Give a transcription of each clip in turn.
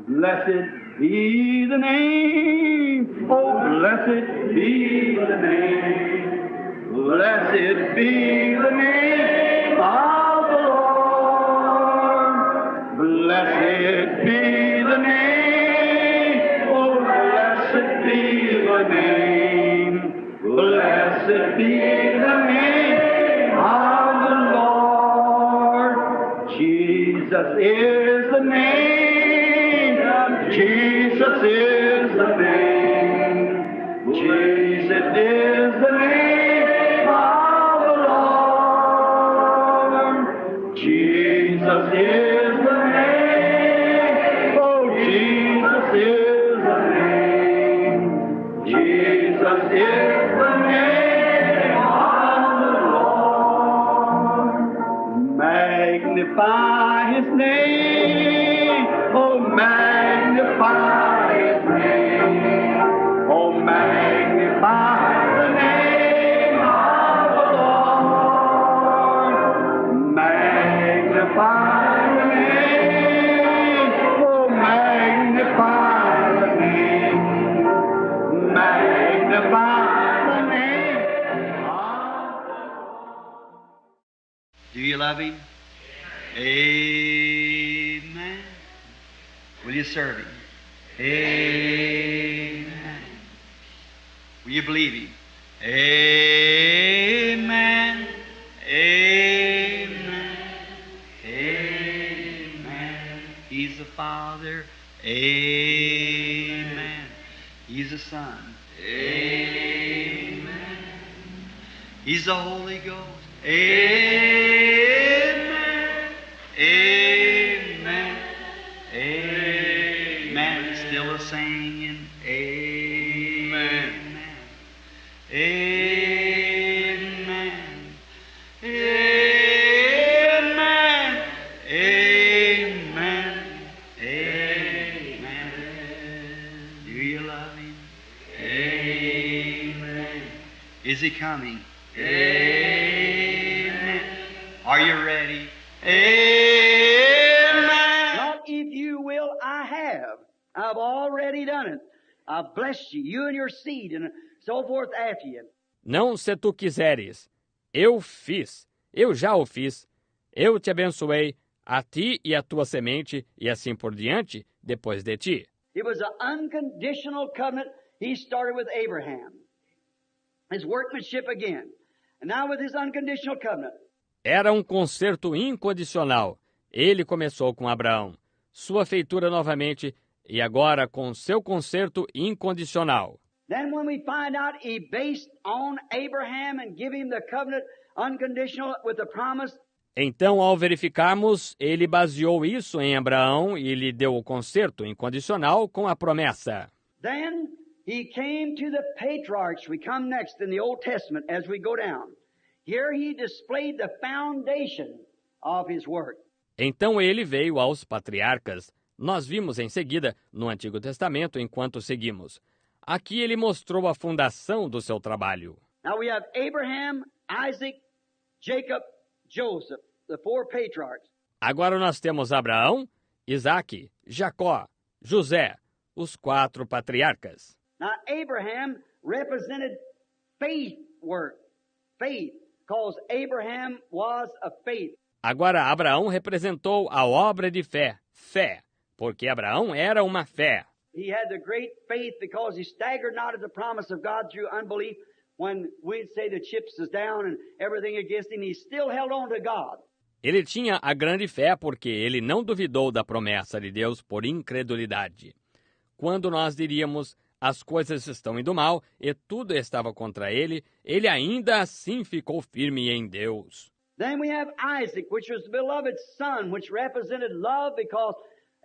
Blessed be the name, oh blessed be the name, blessed be the name of the Lord. Blessed be the name, oh blessed be the name, blessed be the name of the Lord. Jesus is the name. Jesus is the name. Jesus is the name of the Lord. Jesus is the name. Oh, Jesus is the name. Jesus is the name of the Lord. Magnify His name. Oh, magnify His name. Oh, magnify the name of the Lord. Magnify the name. Oh, magnify the name. Magnify the name of the Lord. Do you love Him? Amen. Will you serve Him? Amen. Will you believe Him? Amen. Amen. Amen. He's the Father. Amen. He's the Son. Amen. He's the Holy Ghost. Amen. Amen. Amen. Still a singing. Amen. Amen. Amen. Amen. Amen. Do you love Him? Amen. Is He coming? Amen. Are you ready? Amen. Not if you will, I have. I've already done it. I've blessed you, you and your seed, and so forth after you. Não se tu quiseres. Eu fiz. Eu já o fiz. Eu te abençoei, a ti e a tua semente, e assim por diante, depois de ti. It was an unconditional covenant He started with Abraham. His workmanship again. And now with His unconditional covenant. Era um concerto incondicional. Ele começou com Abraão. Sua feitura novamente, e agora com seu concerto incondicional. Then when we find out He based on Abraham and give him the covenant unconditional with the promise. Então, ao verificarmos, ele baseou isso em Abraão e lhe deu o concerto incondicional com a promessa. Then He came to the patriarchs. We come next in the Old Testament as we go down. Here He displayed the foundation of His work. Então ele veio aos patriarcas. Nós vimos em seguida, no Antigo Testamento, enquanto seguimos. Aqui ele mostrou a fundação do seu trabalho. Now we have Abraham, Isaac, Jacob, Joseph, the four patriarchs. Agora nós temos Abraão, Isaque, Jacó, José, os 4 patriarcas. Now Abraham represented faith work. Faith, because Abraham was a faith. Agora Abraão representou a obra de fé, fé, porque Abraão era uma fé. He had the great faith because he staggered not at the promise of God through unbelief. When we'd say the chips is down and everything against him, he still held on to God. Ele tinha a grande fé porque ele não duvidou da promessa de Deus por incredulidade. Quando nós diríamos, as coisas estão indo mal e tudo estava contra ele, ele ainda assim ficou firme em Deus. Then we have Isaac, which was the beloved son, which represented love because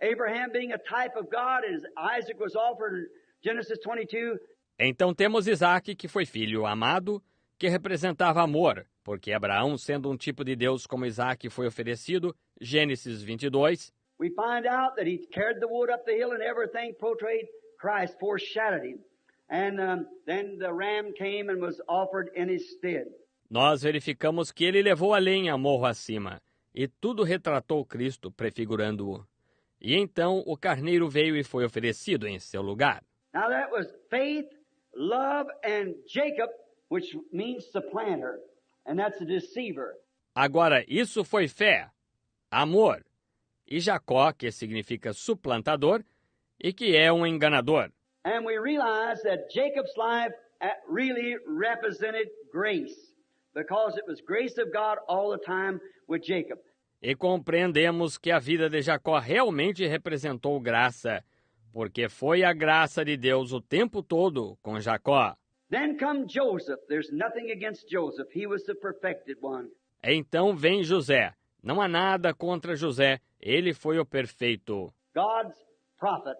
Abraham being a type of God, as Isaac was offered in Genesis 22. Então temos Isaque, que foi filho amado, que representava amor, porque Abraão, sendo um tipo de Deus como Isaque foi oferecido, Gênesis 22. We find out that he carried the wood up the hill and everything portrayed Christ, foreshadowed him. And then the ram came and was offered in his stead. Nós verificamos que ele levou a lenha morro acima, e tudo retratou Cristo, prefigurando-o. E então o carneiro veio e foi oferecido em seu lugar. Now that was faith, love, and Jacob, which means supplanter, and that's a deceiver. Agora, isso foi fé, amor, e Jacó, que significa suplantador, e que é um enganador. And we realize that Jacob's life really represented grace, because it was grace of God all the time with Jacob. E compreendemos que a vida de Jacó realmente representou graça, porque foi a graça de Deus o tempo todo com Jacó. Then come Joseph. There's nothing against Joseph. He was the perfected one. Então vem José. Não há nada contra José, ele foi o perfeito. God's prophet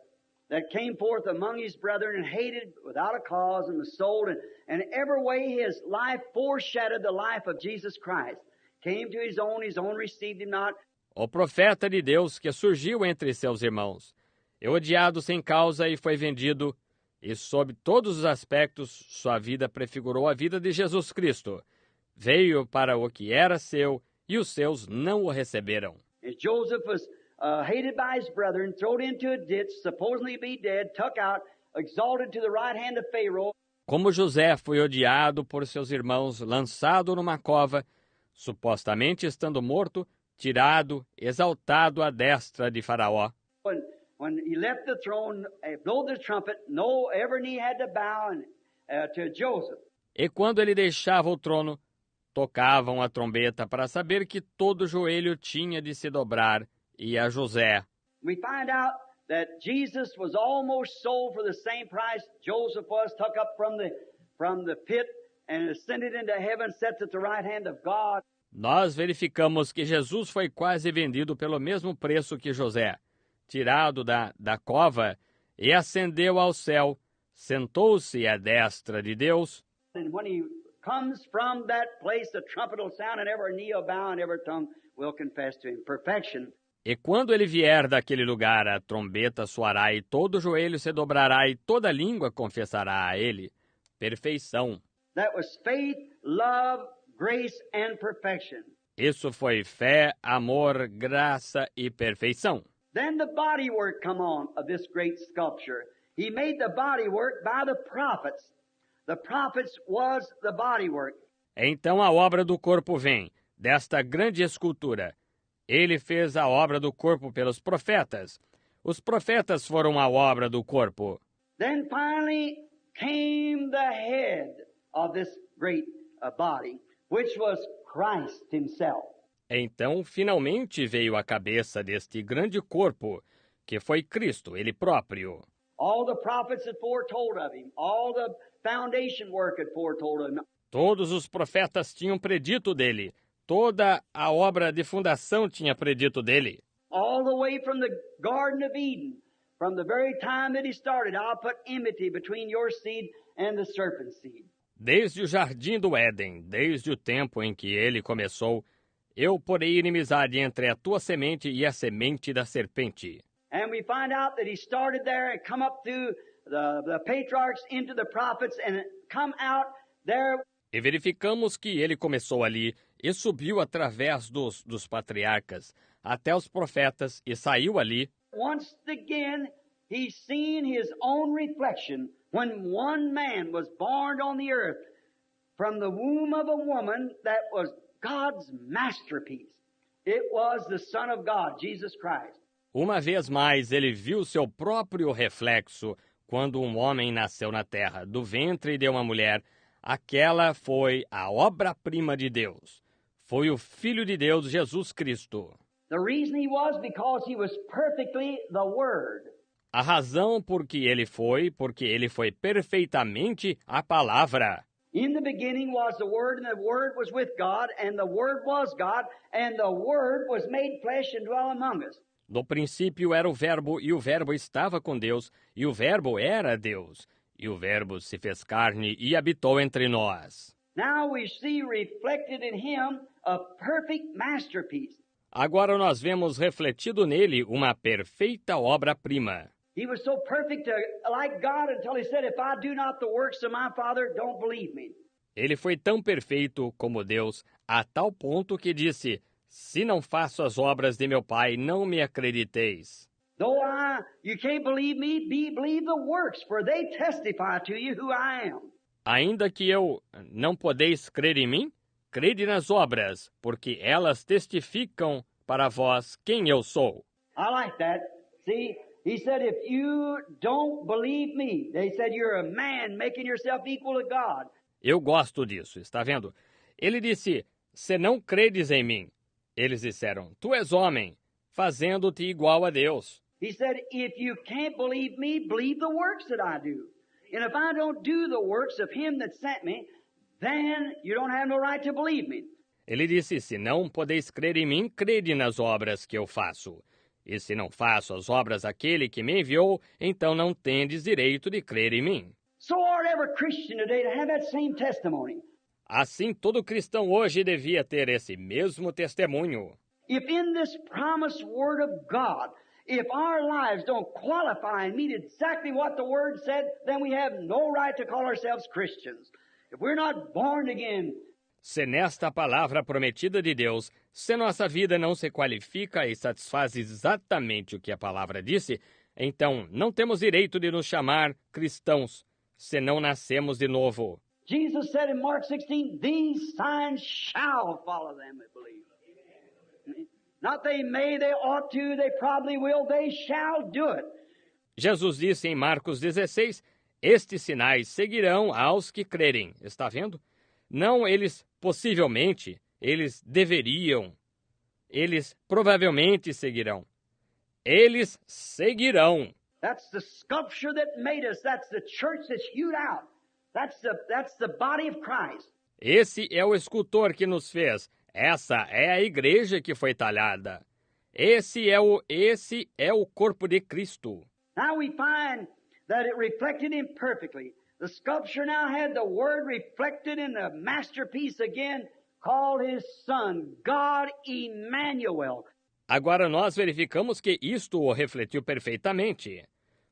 that came forth among his brethren and hated without a cause and was sold, and every way his life foreshadowed the life of Jesus Christ. Came to his own received him not. O profeta de Deus que surgiu entre seus irmãos, é odiado sem causa e foi vendido, e sob todos os aspectos sua vida prefigurou a vida de Jesus Cristo. Veio para o que era seu, e os seus não o receberam. And Joseph was hated by his brethren, thrown into a ditch, supposedly be dead, took out, exalted to the right hand of Pharaoh. Como José foi odiado por seus irmãos, lançado numa cova, supostamente estando morto, tirado, exaltado à destra de Faraó. When he left the throne, blew the trumpet, every knee had to bow to Joseph. E quando ele deixava o trono, tocavam a trombeta para saber que todo joelho tinha de se dobrar, e a José. We find out that Jesus was almost sold for the same price Joseph was, took up from the pit and ascended into heaven, sits at the right hand of God. Nós verificamos que Jesus foi quase vendido pelo mesmo preço que José, tirado da cova e ascendeu ao céu, sentou-se à destra de Deus. And when he comes from that place, the trumpet will sound and every knee will bow and every tongue will confess to him. Perfection. E quando ele vier daquele lugar, a trombeta soará e todo joelho se dobrará e toda língua confessará a ele. Perfeição. That was faith, love, grace, and perfection. Isso foi fé, amor, graça e perfeição. Then the bodywork come on of this great sculpture. He made the bodywork by the prophets. The prophets was the bodywork. Então a obra do corpo vem, desta grande escultura. Ele fez a obra do corpo pelos profetas. Os profetas foram a obra do corpo. Then finally came the head of this great body, which was Christ himself. Então, finalmente veio a cabeça deste grande corpo, que foi Cristo, ele próprio. All the prophets had foretold of him. All the foundation work had foretold of him. Todos os profetas tinham predito dele. Toda a obra de fundação tinha predito dele. All the way from the Garden of Eden, from the very time that he started, I'll put enmity between your seed and the serpent's seed. Desde o jardim do Éden, desde o tempo em que ele começou, eu porei inimizade entre a tua semente e a semente da serpente. And we find out that he started there and come up through the patriarchs into the prophets and come out there. E verificamos que ele começou ali e subiu através dos patriarcas até os profetas e saiu ali. Once again, he's seen his own reflection when one man was born on the earth from the womb of a woman that was God's masterpiece. It was the Son of God, Jesus Christ. Uma vez mais, ele viu seu próprio reflexo quando um homem nasceu na terra, do ventre de uma mulher. Aquela foi a obra-prima de Deus. Foi o Filho de Deus, Jesus Cristo. The reason he was because he was perfectly the Word. A razão porque ele foi perfeitamente a palavra. In the beginning was the Word, and the Word was with God, and the Word was God, and the Word was made flesh and dwelt among us. No princípio era o Verbo, e o Verbo estava com Deus, e o Verbo era Deus. E o Verbo se fez carne e habitou entre nós. Now we see reflected in him a perfect masterpiece. Agora nós vemos refletido nele uma perfeita obra-prima. He was so perfect like God until he said, if I do not the works of my Father, don't believe me. Ele foi tão perfeito como Deus, a tal ponto que disse, se não faço as obras de meu Pai, não me acrediteis. You can't believe me, believe the works, for they testify to you who I am. Ainda que eu não podeis crer em mim, crede nas obras, porque elas testificam para vós quem eu sou. I like that. See, he said, if you don't believe me, they said you're a man making yourself equal to God. Eu gosto disso, está vendo? Ele disse, se não credes em mim. Eles disseram, tu és homem, fazendo-te igual a Deus. He said, if you can't believe me, believe the works that I do. And if I don't do the works of him that sent me, then you don't have no right to believe me. Ele disse, se não podeis crer em mim, crede nas obras que eu faço. E se não faço as obras daquele que me enviou, então não tendes direito de crer em mim. So ought every Christian today to have that same testimony. Assim, todo cristão hoje devia ter esse mesmo testemunho. If in this promised word of God, if our lives don't qualify and meet exactly what the Word said, then we have no right to call ourselves Christians. If we're not born again. Se nesta palavra prometida de Deus, se nossa vida não se qualifica e satisfaz exatamente o que a palavra disse, então não temos direito de nos chamar cristãos, se não nascemos de novo. Jesus said in Mark 16, these signs shall follow them that believe. Not they may, they ought to, they probably will, they shall do it. Jesus disse em Marcos 16, estes sinais seguirão aos que crerem. Está vendo? Não eles possivelmente, eles deveriam. Eles provavelmente seguirão. Eles seguirão. That's the sculpture that made us. That's the church that's hewed out. That's the body of Christ. Esse é o escultor que nos fez. Essa é a igreja que foi talhada. Esse é o corpo de Cristo. Now we find that it reflected him perfectly. The sculpture now had the Word reflected in the masterpiece again, called his Son, God Emmanuel. Agora nós verificamos que isto o refletiu perfeitamente.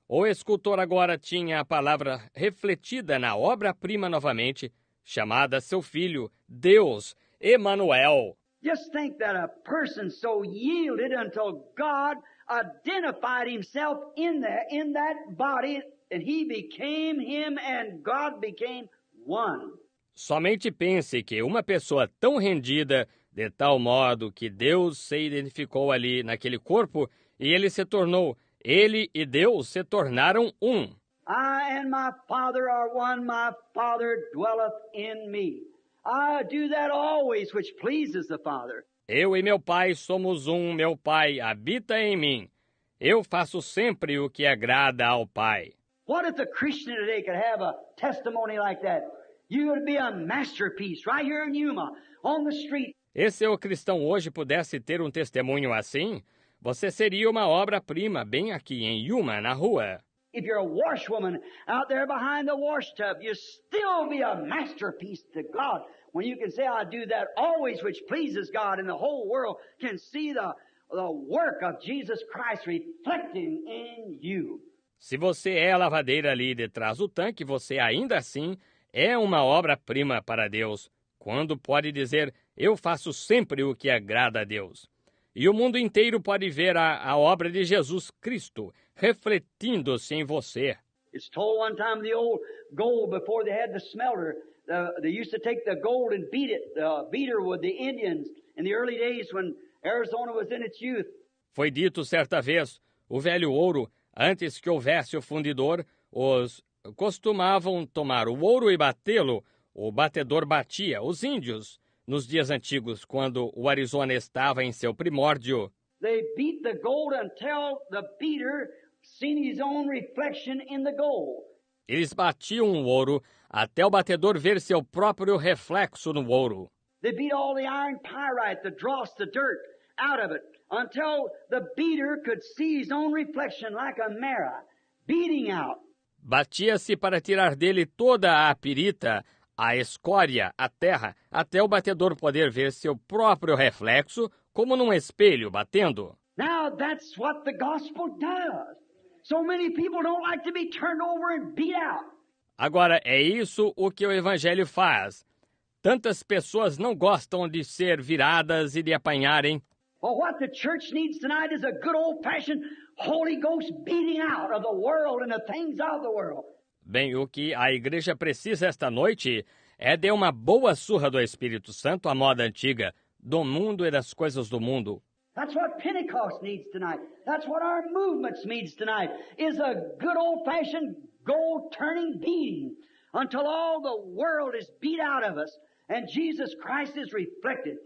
O escultor agora tinha a palavra refletida na obra-prima novamente, chamada seu Filho, Deus, Emmanuel. Just think that a person so yielded until God identified himself in that body, and he became him and God became one. Somente pense que uma pessoa tão rendida, de tal modo que Deus se identificou ali naquele corpo, e ele se tornou, ele e Deus se tornaram um. I and my Father are one, my Father dwelleth in me. I do that always which pleases the Father. Eu e meu Pai somos um, meu Pai habita em mim. Eu faço sempre o que agrada ao Pai. What if the Christian today could have a testimony like that? You would be a masterpiece right here in Yuma, on the street. E se o cristão hoje pudesse ter um testemunho assim, você seria uma obra-prima bem aqui em Yuma, na rua. If you're a washwoman out there behind the wash tub, you still be a masterpiece to God. When you can say, I do that always which pleases God, and the whole world can see the work of Jesus Christ reflecting in you. Se você é a lavadeira ali detrás do tanque, você ainda assim é uma obra-prima para Deus, quando pode dizer, eu faço sempre o que agrada a Deus. E o mundo inteiro pode ver a obra de Jesus Cristo refletindo-se em você. It's told one time the old gold before they had the smelter, they used to take the gold and beat it, beater with the Indians in the early days when Arizona was in its youth. Foi dito certa vez, o velho ouro, antes que houvesse o fundidor, os costumavam tomar o ouro e batê-lo, o batedor batia, os índios, nos dias antigos, quando o Arizona estava em seu primórdio. They beat the gold until the beater seen his own reflection in the gold. Eles batiam o ouro até o batedor ver seu próprio reflexo no ouro. They beat all the iron pyrite, the dross, the dirt out of it until the beater could see his own reflection like a mirror, beating out. Batia-se para tirar dele toda a pirita, a escória, a terra, até o batedor poder ver seu próprio reflexo como num espelho batendo. Now that's what the gospel does. So many people don't like to be turned over and beat out. Agora, é isso o que o Evangelho faz. Tantas pessoas não gostam de ser viradas e de apanharem. Well, what the church needs tonight is a good old-fashioned Holy Ghost beating out of the world and the things of the world. Bem, o que a igreja precisa esta noite é de uma boa surra do Espírito Santo à moda antiga, do mundo e das coisas do mundo. That's what Pentecost needs tonight. That's what our movements needs tonight, is a good old-fashioned gold-turning beating until all the world is beat out of us and Jesus Christ is reflected.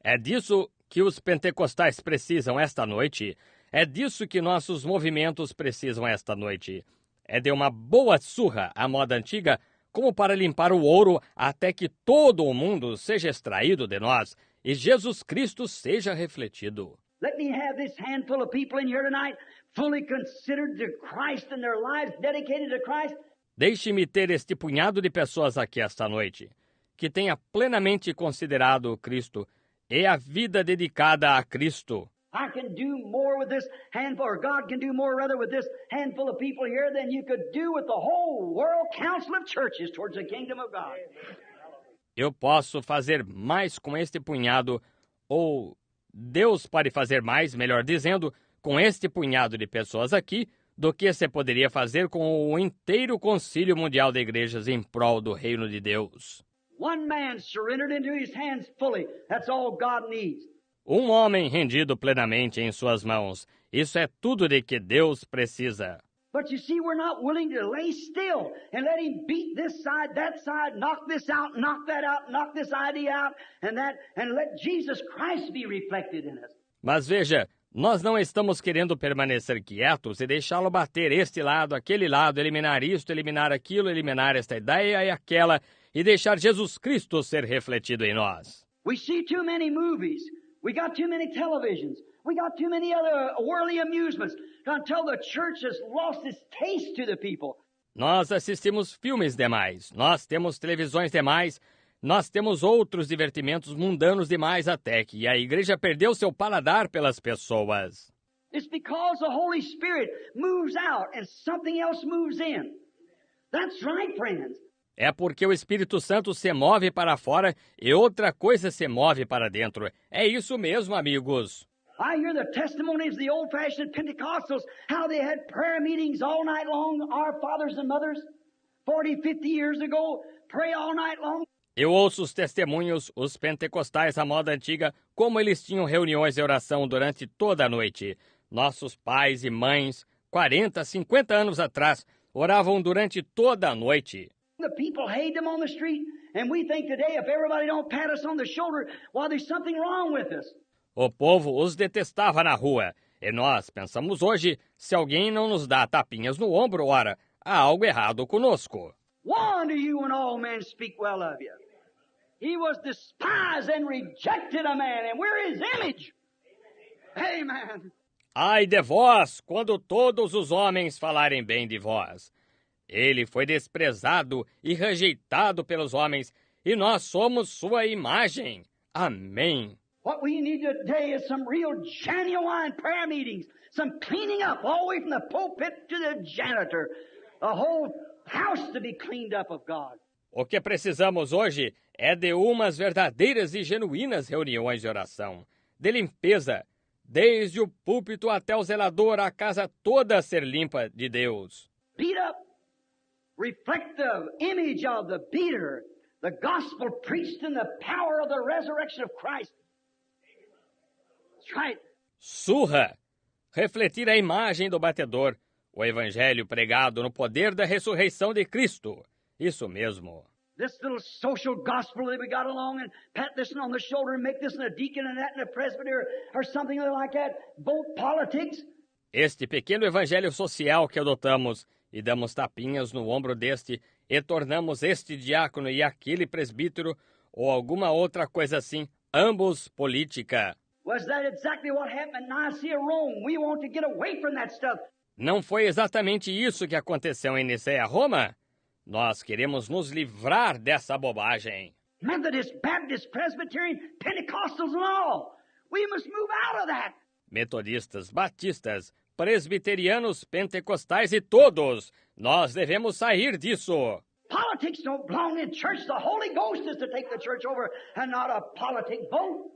É disso que os pentecostais precisam esta noite. É disso que nossos movimentos precisam esta noite. É de uma boa surra à moda antiga, como para limpar o ouro até que todo o mundo seja extraído de nós e Jesus Cristo seja refletido. Let me have this handful of people in here tonight fully considered to Christ and their lives dedicated to Christ. Deixe-me ter este punhado de pessoas aqui esta noite, que tenha plenamente considerado Cristo e a vida dedicada a Cristo. I can do more with this handful, or God can do more rather with this handful of people here than you could do with the whole world council of churches towards the kingdom of God. Eu posso fazer mais com este punhado, ou Deus pode fazer mais, melhor dizendo, com este punhado de pessoas aqui, do que se poderia fazer com o inteiro concílio mundial de igrejas em prol do reino de Deus. One man surrendered into his hands fully. That's all God needs. Um homem rendido plenamente em suas mãos. Isso é tudo de que Deus precisa. But you see, we're not willing to lay still and let him beat this side, knock this out, knock that out, knock this idea out, and let Jesus Christ be reflected in us. Mas veja, nós não estamos querendo permanecer quietos e deixá-lo bater este lado, aquele lado, eliminar isto, eliminar aquilo, eliminar esta ideia e aquela, e deixar Jesus Cristo ser refletido em nós. We see too many movies. We got too many televisions. We got too many other worldly amusements until the church has lost its taste to the people. Nós assistimos filmes demais, nós temos televisões demais, nós temos outros divertimentos mundanos demais até que a igreja perdeu seu paladar pelas pessoas. It's because the Holy Spirit moves out and something else moves in. That's right, friends. É porque o Espírito Santo se move para fora e outra coisa se move para dentro. É isso mesmo, amigos. I hear the testimonies of the old-fashioned Pentecostals, how they had prayer meetings all night long, our fathers and mothers, 40, 50 years ago, pray all night long. Eu ouço os testemunhos, os pentecostais à moda antiga, como eles tinham reuniões de oração durante toda a noite. Nossos pais e mães, 40, 50 anos atrás, oravam durante toda a noite. The people hate them on the street, and we think today if everybody don't pat us on the shoulder, well, there's something wrong with us. O povo os detestava na rua, e nós pensamos hoje, se alguém não nos dá tapinhas no ombro, ora, há algo errado conosco. Woe unto you when all men speak well of you. He was despised and rejected a man, and we're his image. Amen. Ai de vós, quando todos os homens falarem bem de vós. Ele foi desprezado e rejeitado pelos homens, e nós somos sua imagem. Amém. What we need today is some real genuine prayer meetings, some cleaning up all the way from the pulpit to the janitor, the whole house to be cleaned up of God. O que precisamos hoje é de umas verdadeiras e genuínas reuniões de oração, de limpeza, desde o púlpito até o zelador, a casa toda a ser limpa de Deus. Beat up, reflect the image of the beater, the gospel preached in the power of the resurrection of Christ. That's right. Surra, refletir a imagem do batedor, o evangelho pregado no poder da ressurreição de Cristo. Isso mesmo. This little social gospel that we got along and pat this on the shoulder and make this in a deacon and that in a presbyter or something like that. Both politics. Este pequeno evangelho social que adotamos e damos tapinhas no ombro deste e tornamos este diácono e aquele presbítero ou alguma outra coisa assim, ambos política. Was that exactly what happened in Nicaea, Rome? We want to get away from that stuff. Não foi exatamente isso que aconteceu em Nicéia, Roma? Nós queremos nos livrar dessa bobagem. Methodist, Baptist, Presbyterian, Pentecostals and all. We must move out of that. Metodistas, batistas, presbiterianos, pentecostais e todos. Nós devemos sair disso. Politics don't belong in church. The Holy Ghost is to take the church over and not a politic vote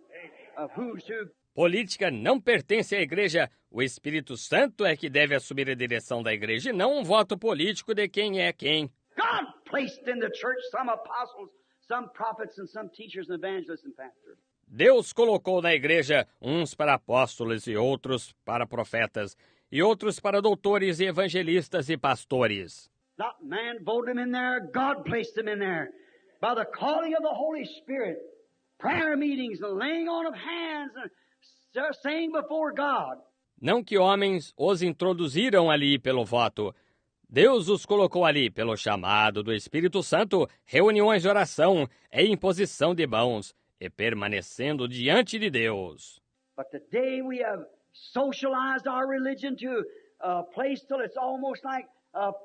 of who's who. Política não pertence à igreja. O Espírito Santo é que deve assumir a direção da igreja e não um voto político de quem é quem. God placed in the church some apostles, some prophets, and some teachers and evangelists and pastors. Deus colocou na igreja uns para apóstolos e outros para profetas, e outros para doutores e evangelistas e pastores. Not man voted them in there, God placed them in there. By the calling of the Holy Spirit, prayer meetings, the laying on of hands, and saying before God. Não que homens os introduziram ali pelo voto. Deus os colocou ali pelo chamado do Espírito Santo, reuniões de oração e imposição de mãos, e permanecendo diante de Deus. But today we have socialized our religion to a place till it's almost like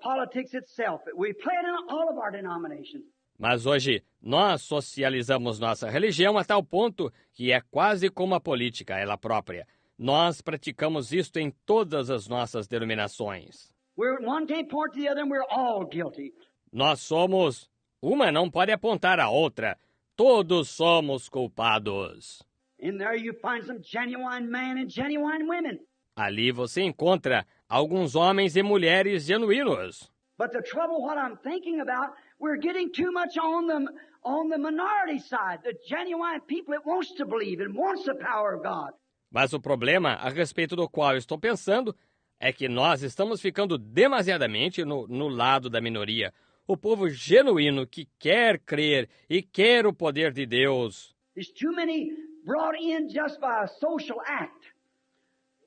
politics itself. We play it in all of our denominations. Mas hoje, nós socializamos nossa religião a tal ponto que é quase como a política ela própria. Nós praticamos isto em todas as nossas denominações. One can't point to the other and we're all guilty. Nós somos... Uma não pode apontar a outra. Todos somos culpados. In there you find some genuine men and genuine women. Ali você encontra alguns homens e mulheres genuínos. But the trouble, what I'm thinking about, we're getting too much on the minority side, the genuine people that wants to believe and wants the power of God. Mas o problema, a respeito do qual estou pensando, é que nós estamos ficando demasiadamente no lado da minoria. O povo genuíno que quer crer e quer o poder de Deus. There's too many brought in just by a social act.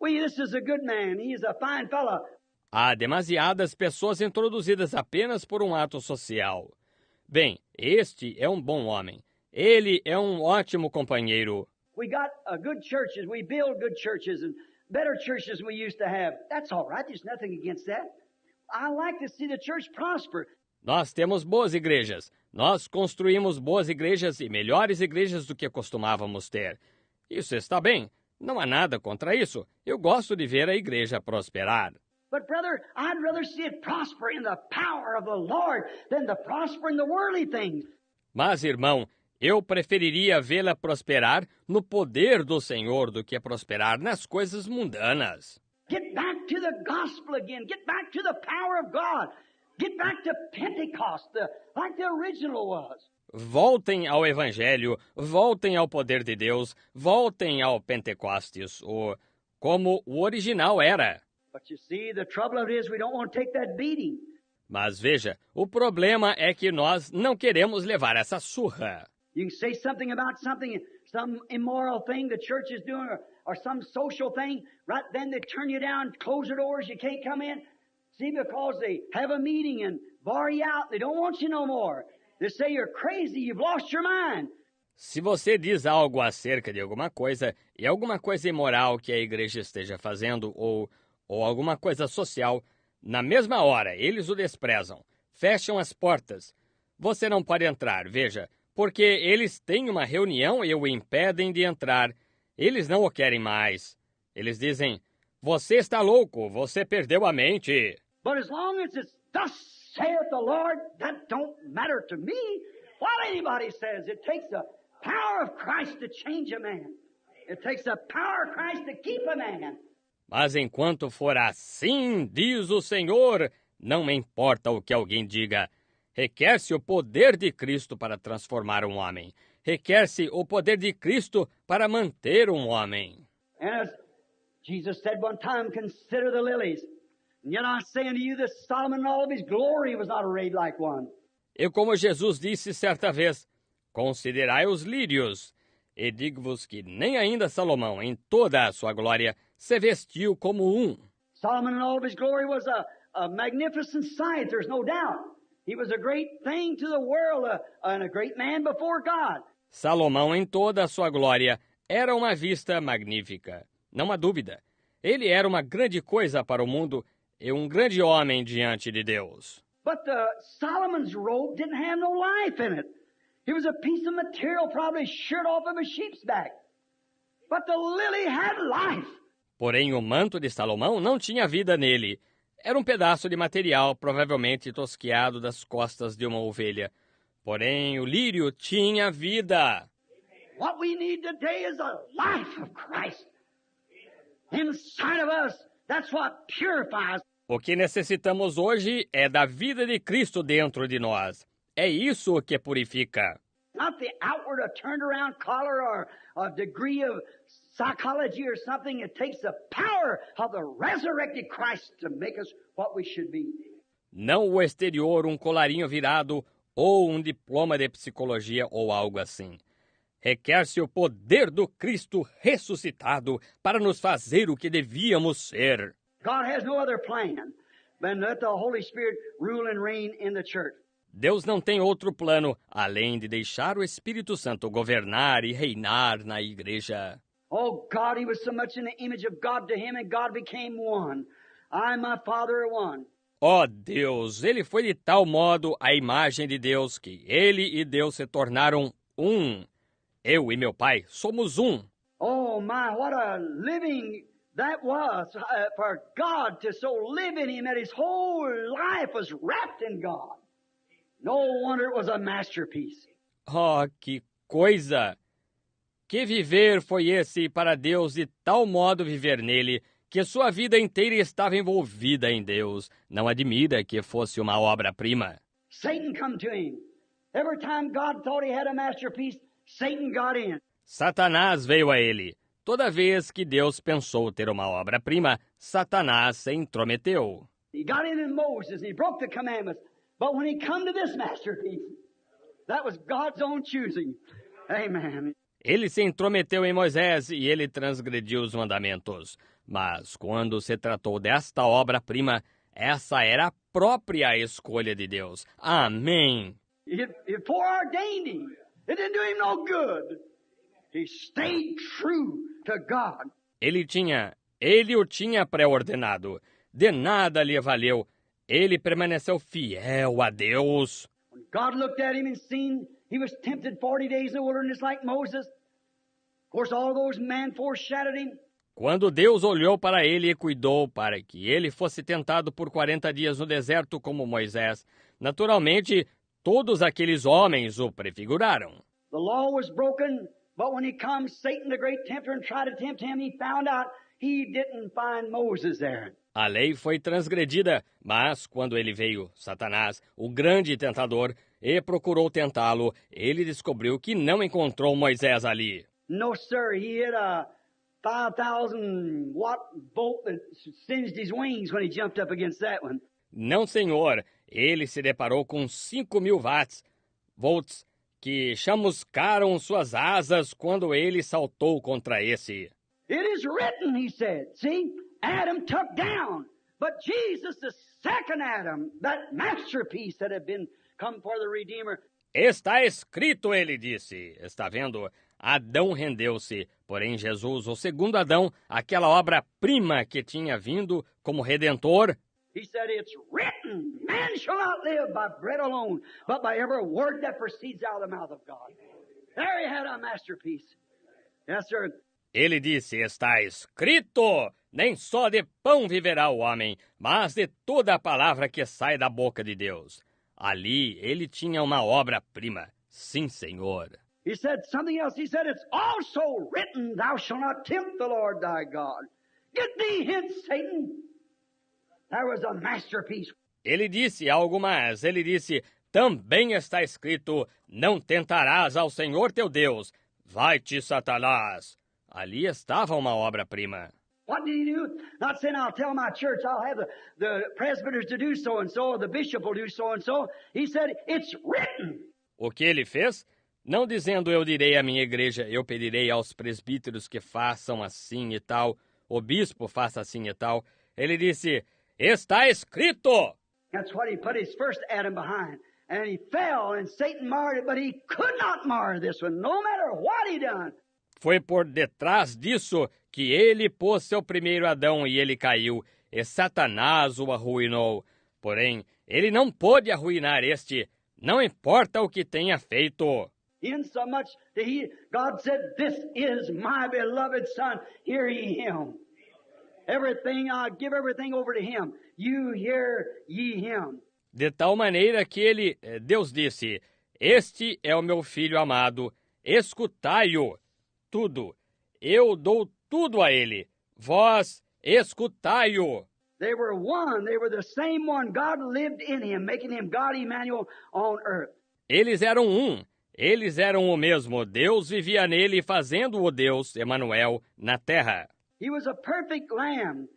Well, this is a good man, he is a fine fellow. Há demasiadas pessoas introduzidas apenas por um ato social. Bem, este é um bom homem. Ele é um ótimo companheiro. We got good churches, we build good churches and better churches than we used to have. That's all right, there's nothing against that. I like to see the church prosper. Nós temos boas igrejas. Nós construímos boas igrejas e melhores igrejas do que costumávamos ter. Isso está bem. Não há nada contra isso. Eu gosto de ver a igreja prosperar. But brother, I'd rather see it prosper in the power of the Lord than to prosper in the worldly things. Mas, irmão, eu preferiria vê-la prosperar no poder do Senhor do que prosperar nas coisas mundanas. Get back to the gospel again. Get back to the power of God. Get back to Pentecost, like the original was. Voltem ao Evangelho, voltem ao poder de Deus, voltem ao Pentecostes, como o original era. But you see, the trouble of it is we don't want to take that beating. Mas veja, o problema é que nós não queremos levar essa surra. You can say something about something, some immoral thing the church is doing, or some social thing. Right then they turn you down, close the doors, you can't come in. See, because they have a meeting and bar you out, they don't want you no more. They say you're crazy, you've lost your mind. Se você diz algo acerca de alguma coisa, e alguma coisa imoral que a igreja esteja fazendo, ou alguma coisa social, na mesma hora eles o desprezam, fecham as portas. Você não pode entrar, veja, porque eles têm uma reunião e o impedem de entrar. Eles não o querem mais. Eles dizem, você está louco, você perdeu a mente. But as long as it's thus saith the Lord, that don't matter to me. What anybody says, it takes the power of Christ to change a man. It takes the power of Christ to keep a man. Mas enquanto for assim, diz o Senhor, não me importa o que alguém diga. Requer-se o poder de Cristo para transformar um homem. Requer-se o poder de Cristo para manter um homem. And as Jesus said one time, consider the lilies. And yet I say unto you that Solomon in all of his glory was not arrayed like one. E como Jesus disse certa vez, considerai os lírios. E digo-vos que nem ainda Salomão, em toda a sua glória, se vestiu como um. Solomon in all of his glory was a magnificent sight, there's no doubt. He was a great thing to the world and a great man before God. Salomão, em toda a sua glória, era uma vista magnífica. Não há dúvida. Ele era uma grande coisa para o mundo e um grande homem diante de Deus. But Solomon's robe didn't have no life in it. It was a piece of material probably sheared off of a sheep's back. But the lily had life. Porém, o manto de Salomão não tinha vida nele. Era um pedaço de material provavelmente tosquiado das costas de uma ovelha. Porém, o lírio tinha vida. What we need today is the life of Christ. inside of us. That's what purifies. O que necessitamos hoje é da vida de Cristo dentro de nós. É isso que purifica. Not the outward, a turned around collar or a degree of psychology or something. It takes the power of the resurrected Christ to make us what we should be. Não o exterior, um colarinho virado ou um diploma de psicologia ou algo assim. Requer-se o poder do Cristo ressuscitado para nos fazer o que devíamos ser. God has no other plan than let the Holy Spirit rule and reign in the church. Deus não tem outro plano além de deixar o Espírito Santo governar e reinar na igreja. Oh, God, He was so much in the image of God to Him, and God became one. I and my Father are one. Ó Deus, ele foi de tal modo a imagem de Deus que ele e Deus se tornaram um. Eu e meu Pai somos um. Oh, my, what a living that was for God to so live in Him that His whole life was wrapped in God. No wonder it was a masterpiece. Oh, que coisa! Que viver foi esse para Deus de tal modo viver nele, que sua vida inteira estava envolvida em Deus. Não admira que fosse uma obra-prima. Satan come to him. Every time God thought He had a masterpiece, Satan got in. Satanás veio a ele. Toda vez que Deus pensou ter uma obra-prima, Satanás se intrometeu. He got in Moses and he broke the commandments. But when he come to this masterpiece, that was God's own choosing. Amen. Ele se intrometeu em Moisés e ele transgrediu os mandamentos. Mas quando se tratou desta obra-prima, essa era a própria escolha de Deus. Amém. It foreordained him. It didn't do him no good. He stayed true to God. Ele o tinha pré-ordenado. De nada lhe valeu. Ele permaneceu fiel a Deus. When God looked at him and seen he was tempted 40 days in the wilderness like Moses, of course all those men foreshadowed him. Quando Deus olhou para ele e cuidou para que ele fosse tentado por 40 dias no deserto como Moisés, naturalmente, todos aqueles homens o prefiguraram. The law was broken, but when he comes, Satan, the great tempter, and tried to tempt him, he found out he didn't find Moses there. A lei foi transgredida, mas quando ele veio, Satanás, o grande tentador, e procurou tentá-lo, ele descobriu que não encontrou Moisés ali. No, sir, he hit a 5,000-watt bolt that singed his wings when he jumped up against that one. Não, senhor. Ele se deparou com 5.000 volts que chamuscaram suas asas quando ele saltou contra esse. It is written, he said. See, Adam took down, but Jesus, the second Adam, that masterpiece that had been come for the Redeemer. Está escrito, ele disse. Está vendo? Adão rendeu-se, porém Jesus, o segundo Adão, aquela obra-prima que tinha vindo como Redentor. He said, it's written, man shall not live by bread alone, but by every word that proceeds out of the mouth of God. There he had a masterpiece. Yes, sir. Ele disse, está escrito, nem só de pão viverá o homem, mas de toda a palavra que sai da boca de Deus. Ali ele tinha uma obra-prima. Sim, Senhor. He said something else. He said, it's also written, thou shalt not tempt the Lord thy God. Get thee hence, Satan. There was a masterpiece. Ele disse algo mais. Ele disse, também está escrito, não tentarás ao Senhor teu Deus. Vai-te, Satanás. Ali estava uma obra-prima. What did he do? Not saying, I'll tell my church, I'll have the presbyters to do so-and-so, or the bishop will do so-and-so. He said, it's written. O que ele fez? Não dizendo, eu direi à minha igreja, eu pedirei aos presbíteros que façam assim e tal, o bispo faça assim e tal. Ele disse, está escrito! That's what he put his first Adam behind. And he fell, and Satan marred it, but he could not mar this one, no matter what he done. Foi por detrás disso que ele pôs seu primeiro Adão e ele caiu, e Satanás o arruinou. Porém, ele não pôde arruinar este, não importa o que tenha feito. Insomuch that God said, this is my beloved son, hear ye him. Everything, I give everything over to him. You hear ye him. De tal maneira que Deus disse, este é o meu filho amado, escutai-o. Tudo. Eu dou tudo a ele. vós escutai-o. They were one. They were the same one. God lived in him, making him God Emmanuel on earth. Eles eram um. Eles eram o mesmo. Deus vivia nele, fazendo-o Deus, Emanuel, na terra. He was a perfect lamb.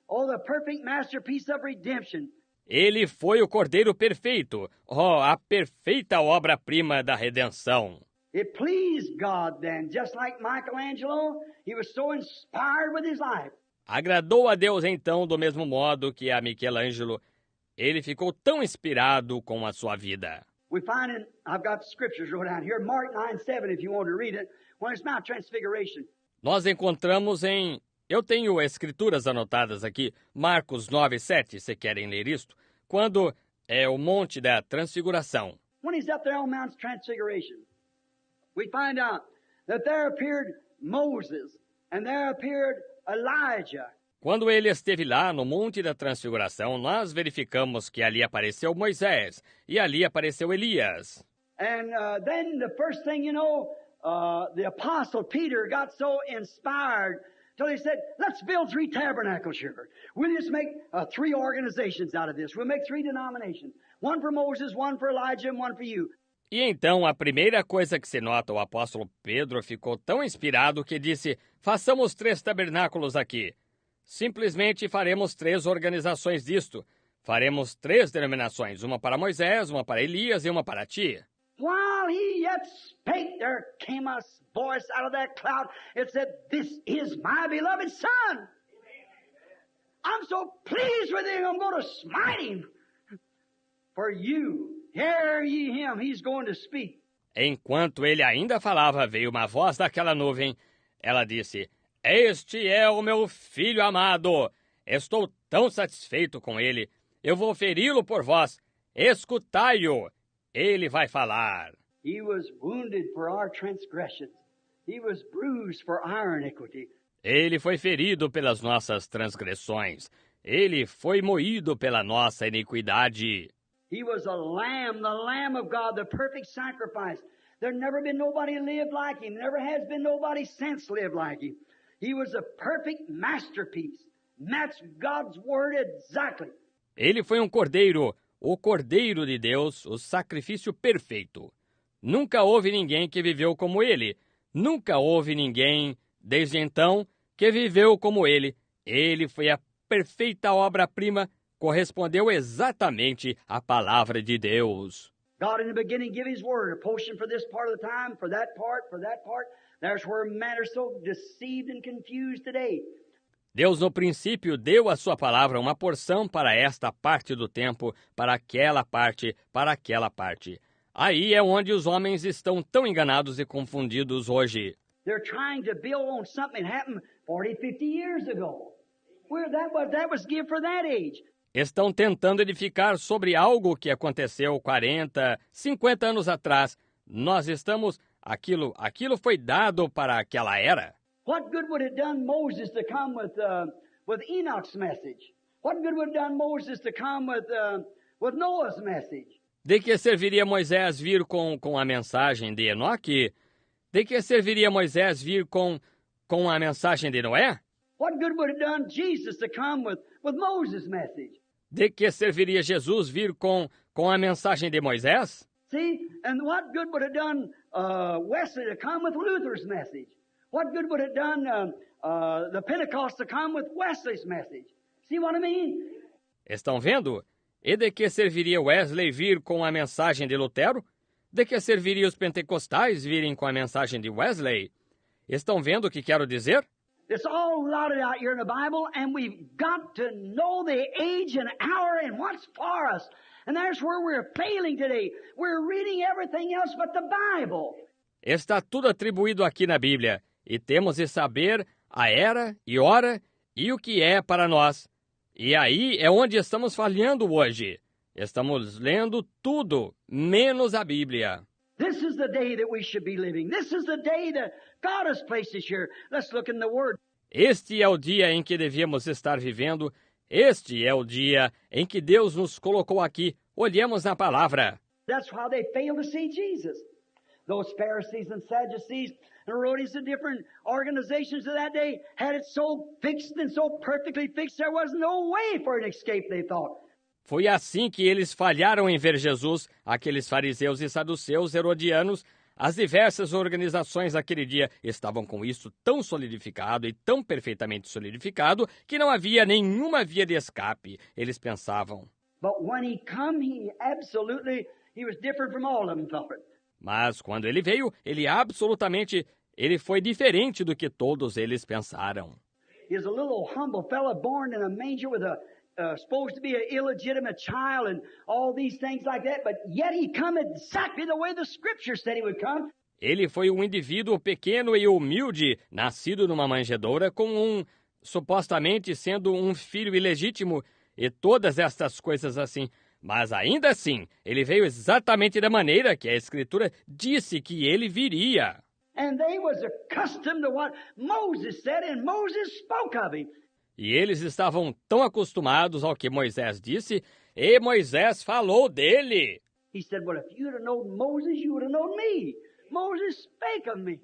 Oh, the perfect masterpiece of redemption. Ele foi o Cordeiro perfeito, a perfeita obra-prima da redenção. It pleased God then, just like Michelangelo, he was so inspired with his life. Agradou a Deus então, do mesmo modo que a Michelangelo, ele ficou tão inspirado com a sua vida. We find in, I've got the scriptures wrote down here, Mark 9:7, if you want to read it, when it's Mount Transfiguration. Nós encontramos eu tenho escrituras anotadas aqui, Marcos 9:7, se querem ler isto, quando é o Monte da Transfiguração. When he's up there on Mount Transfiguration, we find out that there appeared Moses and there appeared Elijah. Quando ele esteve lá no Monte da Transfiguração, nós verificamos que ali apareceu Moisés e ali apareceu Elias. And then the first thing you know, the apostle Peter got so inspired till he said, let's build 3 tabernacles here. We'll just make 3 organizations out of this. We'll make 3 denominations. One for Moses, one for Elijah, and one for you. E então a primeira coisa que se nota, o apóstolo Pedro ficou tão inspirado que disse, façamos 3 tabernáculos aqui. Simplesmente faremos 3 organizações disto. Faremos 3 denominações, uma para Moisés, uma para Elias e uma para ti. While he yet spake, there came a voice out of that cloud. It said, this is my beloved son. I'm so pleased with him, I'm going to smite him. For you, hear ye him, he's going to speak. Enquanto ele ainda falava, veio uma voz daquela nuvem. Ela disse, este é o meu filho amado. Estou tão satisfeito com ele. Eu vou feri-lo por vós. Escutai-o. Ele vai falar. He was wounded for our transgressions. He was bruised for our iniquity. Ele foi ferido pelas nossas transgressões. Ele foi moído pela nossa iniquidade. He was a lamb, the Lamb of God, the perfect sacrifice. There's never been nobody lived like him. Never has been nobody since lived like him. He was a perfect masterpiece. And that's God's word exactly. Ele foi um cordeiro, o Cordeiro de Deus, o sacrifício perfeito. Nunca houve ninguém que viveu como ele. Nunca houve ninguém, desde então, que viveu como ele. Ele foi a perfeita obra-prima, correspondeu exatamente à palavra de Deus. God in the beginning gave his word, a portion for this part of the time, for that part, for that part. There's where men are so deceived and confused today. Deus no princípio deu a sua palavra uma porção para esta parte do tempo, para aquela parte, para aquela parte. Aí é onde os homens estão tão enganados e confundidos hoje. They're trying to build on something that happened 40, 50 years ago. Where that was given for that age. Estão tentando edificar sobre algo que aconteceu 40, 50 anos atrás. Nós estamos... Aquilo foi dado para aquela era. What good would it done Moses to come with Enoch's message? What good would it done Moses to come with Noah's message? De que serviria Moisés vir com a mensagem de Enoque? De que serviria Moisés vir com a mensagem de Noé? What good would it done Jesus to come with Moses' message? De que serviria Jesus vir com a mensagem de Moisés? See, and what good would it done Wesley to come with Luther's message? What good would it done the Pentecost to come with Wesley's message? See what I mean? Estão vendo? E de que serviria Wesley vir com a mensagem de Lutero? De que serviria os pentecostais virem com a mensagem de Wesley? Estão vendo o que quero dizer? It's all lotted out here in the Bible, and we've got to know the age and hour and what's for us. And that's where we're failing today. We're reading everything else but the Bible. Está tudo atribuído aqui na Bíblia, e temos de saber a era e hora e o que é para nós. E aí é onde estamos falhando hoje. Estamos lendo tudo, menos a Bíblia. This is the day that we should be living. This is the day that God has placed us here. Let's look in the Word. Este é o dia em que devíamos estar vivendo. Este é o dia em que Deus nos colocou aqui. Olhemos na palavra. That's why they failed to see Jesus. Those Pharisees and Sadducees, and Herodias, the different organizations of that day, had it so fixed and so perfectly fixed, there was no way for an escape, they thought. Foi assim que eles falharam em ver Jesus, aqueles fariseus e saduceus herodianos. As diversas organizações daquele dia estavam com isso tão solidificado e tão perfeitamente solidificado que não havia nenhuma via de escape. Eles pensavam. But when he come, he was different from all of them, thought. Mas quando ele veio, ele foi diferente do que todos eles pensaram. He was a little humble fellow born in a manger with supposed to be an illegitimate child and all these things like that, but yet he come exactly the way the Scripture said he would come. Ele foi um indivíduo pequeno e humilde, nascido numa manjedoura, supostamente sendo um filho ilegítimo e todas estas coisas assim. Mas ainda assim, ele veio exatamente da maneira que a Escritura disse que ele viria. And they was accustomed to what Moses said, and Moses spoke of him. E eles estavam tão acostumados ao que Moisés disse, e Moisés falou dele. He said, well, if you'd have known Moses, you would have known me. Moses spake of me.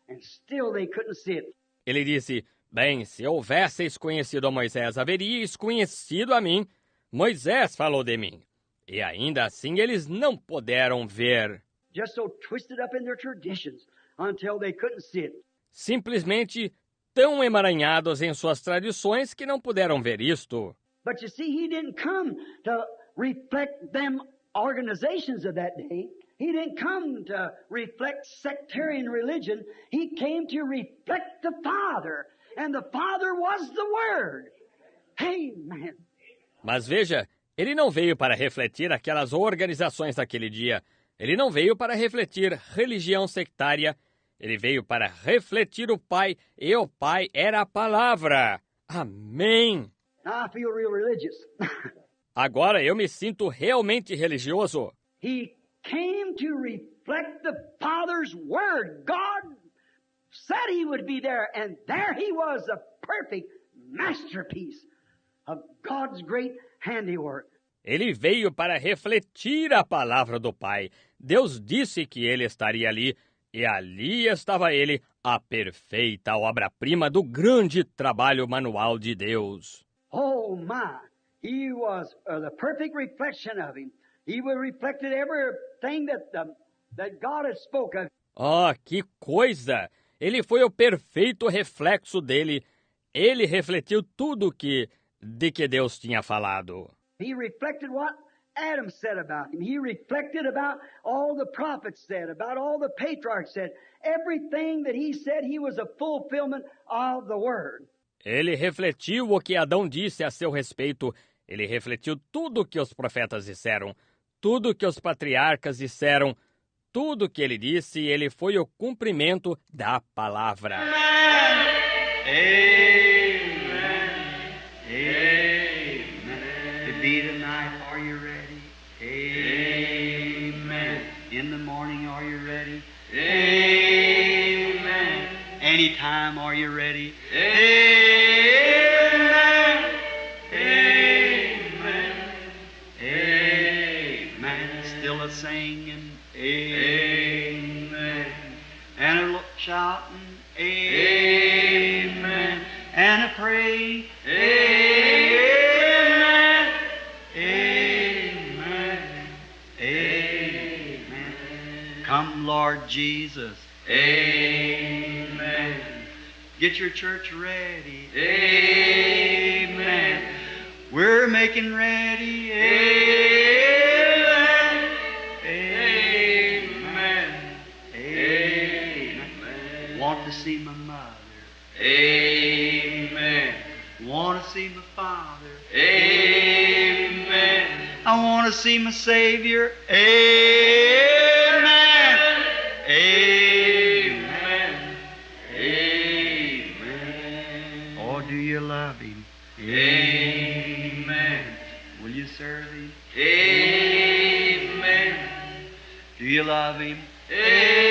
And still they couldn't see it. Ele disse, bem, se houvesseis conhecido a Moisés, haveríeis conhecido a mim. Moisés falou de mim. E ainda assim eles não puderam ver. Just so twisted up in their traditions until they couldn't see it. Simplesmente tão emaranhados em suas tradições que não puderam ver isto. But you see, he didn't come to reflect them organizations of that day. He didn't come to reflect sectarian religion. He came to reflect the Father. And the Father was the Word. Amen. Mas veja, ele não veio para refletir aquelas organizações daquele dia. Ele não veio para refletir religião sectária. Ele veio para refletir o Pai, e o Pai era a Palavra. Amém. Now I feel real religious. Agora eu me sinto realmente religioso. He came to reflect the Father's Word. God said he would be there, and there he was, a perfect masterpiece of God's great handiwork. Ele veio para refletir a palavra do Pai. Deus disse que ele estaria ali, e ali estava ele, a perfeita obra-prima do grande trabalho manual de Deus. Oh my! He was the perfect reflection of him. He reflected everything that God had spoken. Oh, que coisa! Ele foi o perfeito reflexo dele. Ele refletiu tudo de que Deus tinha falado. He reflected what Adam said about him. He reflected about all the prophets said, about all the patriarchs said. Everything that he said, he was a fulfillment of the Word. Ele refletiu o que Adão disse a seu respeito. Ele refletiu tudo o que os profetas disseram, tudo o que os patriarcas disseram, tudo o que ele disse, ele foi o cumprimento da palavra. Amen. Amen. To be tonight, are you ready? Amen. In the morning, are you ready? Amen. Anytime, are you ready? Amen. Amen. Amen. Still a singing. Amen. And a shouting. Amen. And a praying. Amen. Amen. Amen. Come, Lord Jesus. Amen. Get your church ready. Amen. We're making ready. Amen. Amen. Amen. Want to see my mother. Amen. Want to see my father. Amen. I want to see my Savior. Amen. Amen. Amen. Oh, do you love Him? Amen. Will you serve Him? Amen. Do you love Him? Amen.